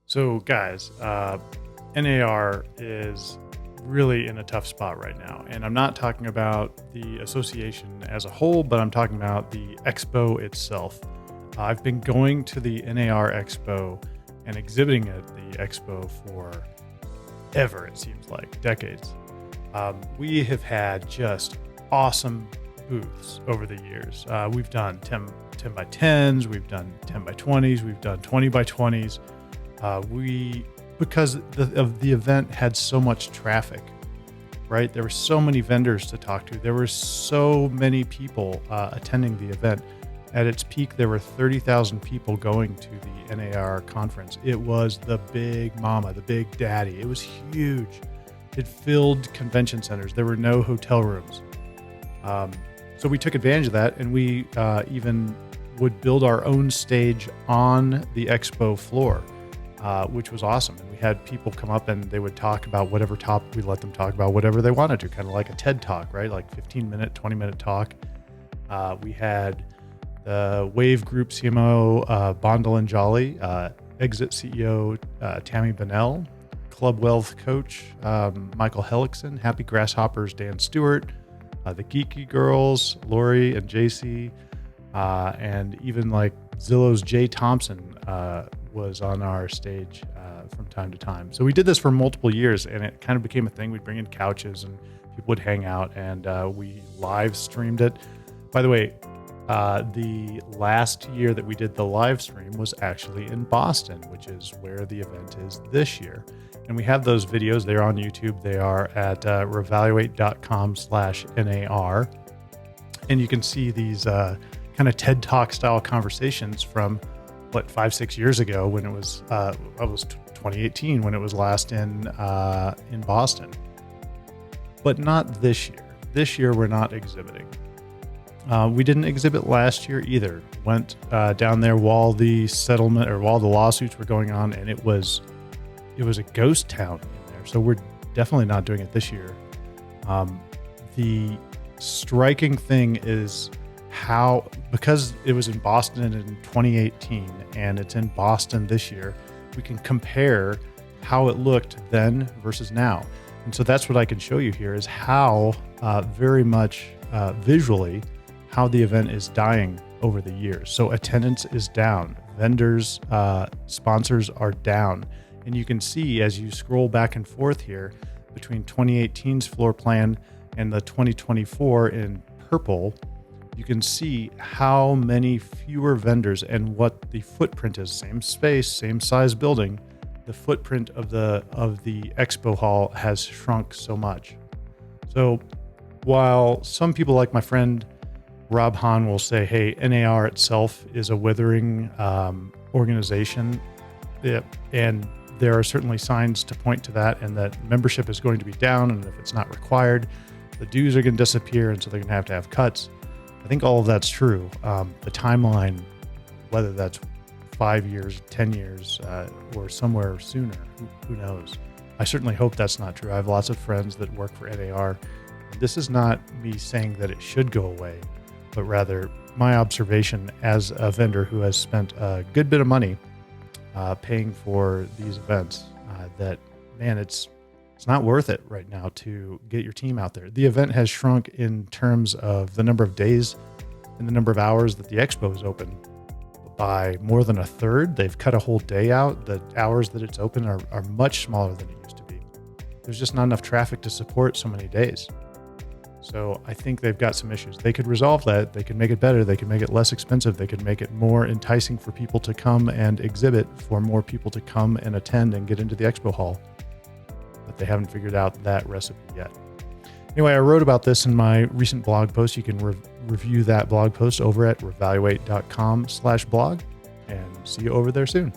So guys, NAR is really in a tough spot right now. And I'm not talking about the association as a whole, but I'm talking about the expo itself. I've been going to the NAR expo and exhibiting at the expo for ever, it seems like decades. We have had just awesome booths over the years. We've done 10 by 10s, we've done 10 by 20s, we've done 20 by 20s. Because the event had so much traffic, right? There were so many vendors to talk to. There were so many people attending the event. At its peak, there were 30,000 people going to the NAR conference. It was the big mama, the big daddy. It was huge. It filled convention centers. There were no hotel rooms. So we took advantage of that, and we even would build our own stage on the expo floor. Which was awesome. And we had people come up and they would talk about whatever topic. We let them talk about whatever they wanted to, kind of like a TED talk, right? Like 15-minute, 20-minute talk. We had the Wave Group CMO, Bondal and Jolly, Exit CEO, Tammy Bennell, Club Wealth Coach, Michael Hellickson, Happy Grasshoppers, Dan Stewart, the Geeky Girls, Lori and JC, and even like Zillow's Jay Thompson, was on our stage from time to time. So we did this for multiple years, and it kind of became a thing. We'd bring in couches and people would hang out, and we live streamed it. By the way, the last year that we did the live stream was actually in Boston, which is where the event is this year. And we have those videos. They're on YouTube. They are at revaluate.com/NAR. And you can see these kind of TED Talk style conversations from 5-6 years ago when it was 2018 when it was last in Boston, but not this year. This year we're not exhibiting. We didn't exhibit last year either. Went down there while the settlement or while the lawsuits were going on, and it was a ghost town in there. So we're definitely not doing it this year. The striking thing is how, because it was in Boston in 2018 and it's in Boston this year, we can compare how it looked then versus now. And so that's what I can show you here is how very much visually how the event is dying over the years. So attendance is down, vendors, sponsors are down. And you can see as you scroll back and forth here between 2018's floor plan and the 2024 in purple, you can see how many fewer vendors and what the footprint is. Same space, same size building. The footprint of the expo hall has shrunk so much. So while some people like my friend Rob Hahn will say, hey, NAR itself is a withering organization, and there are certainly signs to point to that, and that membership is going to be down, and if it's not required, the dues are going to disappear, and so they're going to have cuts. I think all of that's true. The timeline, whether that's 5 years, 10 years, or somewhere sooner, who knows? I certainly hope that's not true. I have lots of friends that work for NAR. This is not me saying that it should go away, but rather my observation as a vendor who has spent a good bit of money paying for these events, that, man, it's not worth it right now to get your team out there. The event has shrunk in terms of the number of days and the number of hours that the expo is open by more than a third. They've cut a whole day out. The hours that it's open are much smaller than it used to be. There's just not enough traffic to support so many days. So I think they've got some issues. They could resolve that. They could make it better. They could make it less expensive. They could make it more enticing for people to come and exhibit, for more people to come and attend and get into the expo hall. But they haven't figured out that recipe yet. Anyway, I wrote about this in my recent blog post. You can review that blog post over at revaluate.com/blog, and see you over there soon.